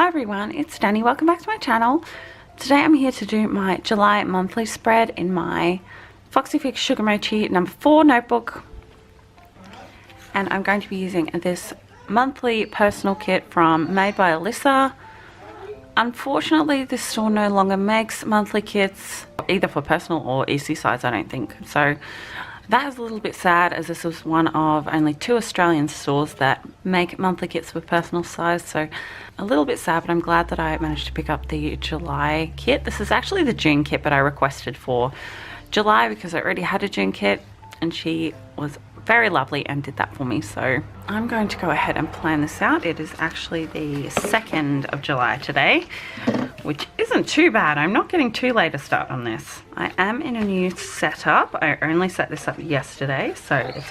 Hi everyone, it's Danny. Welcome back to my channel. Today I'm here to do my July monthly spread in my Foxy Fix Sugar Mochi No. 4 notebook. And I'm going to be using this monthly personal kit from Made by Elissa. Unfortunately, this store no longer makes monthly kits, either for personal or EC size, I don't think. So that is a little bit sad, as this was one of only 2 Australian stores that make monthly kits for personal size. So a little bit sad, but I'm glad that I managed to pick up the July kit. This is actually the June kit, but I requested for July because I already had a June kit, and she was very lovely and did that for me. So I'm going to go ahead and plan this out. It is actually the 2nd of July today, which isn't too bad. I'm not getting too late a start on this. I am in a new setup. I only set this up yesterday, so it's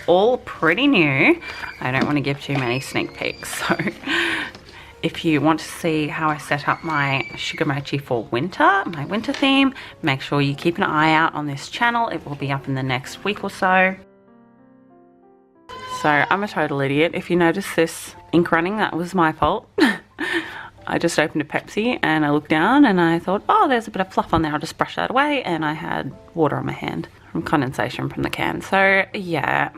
all pretty new. I don't want to give too many sneak peeks. So if you want to see how I set up my sugar mochi for winter, my winter theme, make sure you keep an eye out on this channel. It will be up in the next week or so. So I'm a total idiot. If you notice this ink running, that was my fault. I just opened a Pepsi and I looked down and I thought, oh, there's a bit of fluff on there, I'll just brush that away, and I had water on my hand from condensation from the can. So yeah,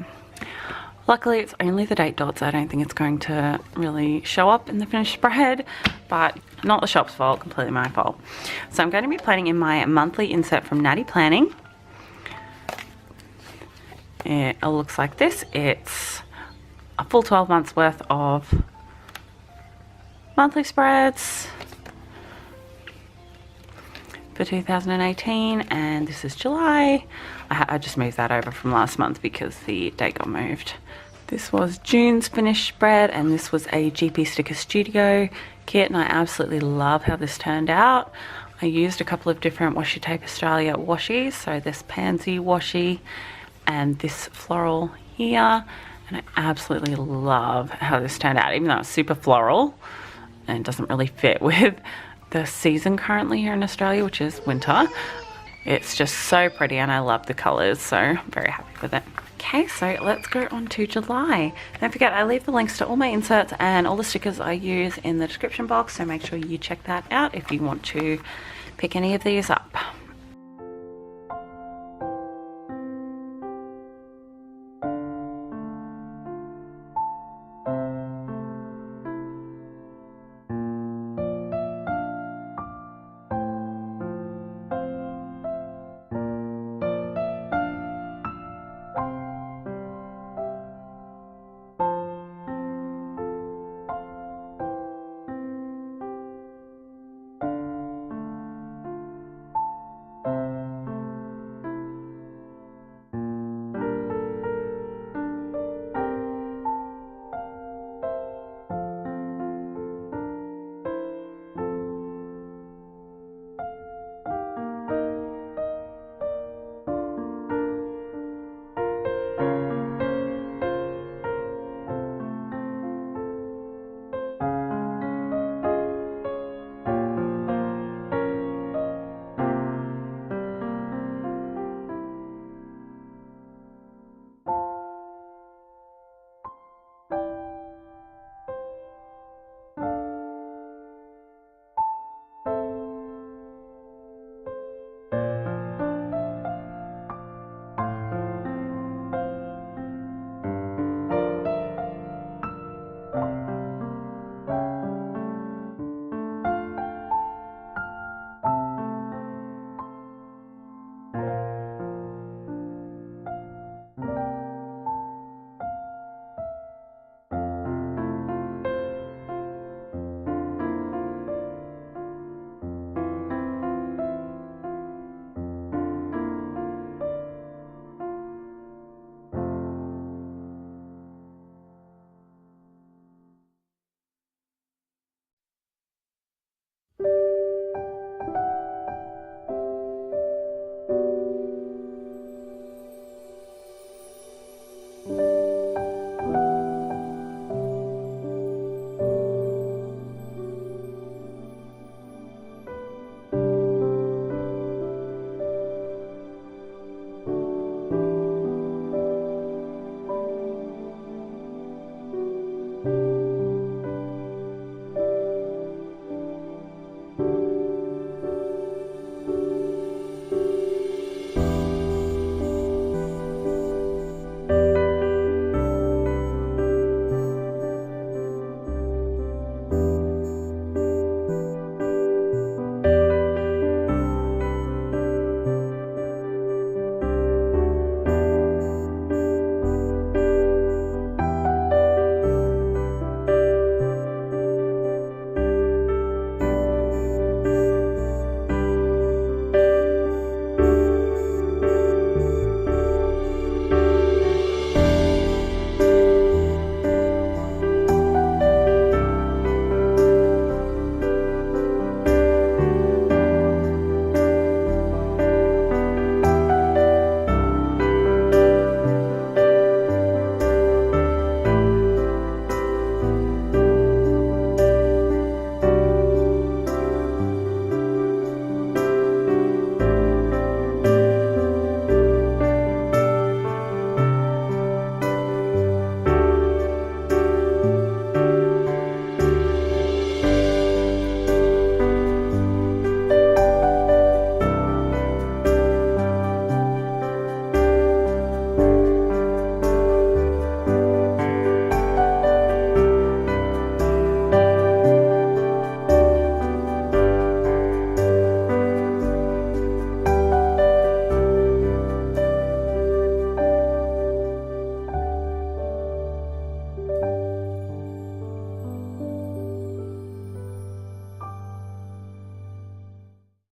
luckily it's only the date dots. I don't think it's going to really show up in the finished spread, but not the shop's fault, completely my fault. So I'm going to be planning in my monthly insert from Natty Planning. It looks like this. It's a full 12 months worth of monthly spreads for 2018, and this is July. I just moved that over from last month because the date got moved. This was June's finished spread, and this was a GP Sticker Studio kit, and I absolutely love how this turned out. I used a couple of different Washi Tape Australia washies, so this pansy washi and this floral here, and I absolutely love how this turned out, even though it's super floral and doesn't really fit with the season currently here in Australia, which is winter. It's just so pretty and I love the colours, so I'm very happy with it. Okay, so let's go on to July. Don't forget, I leave the links to all my inserts and all the stickers I use in the description box, so make sure you check that out if you want to pick any of these up.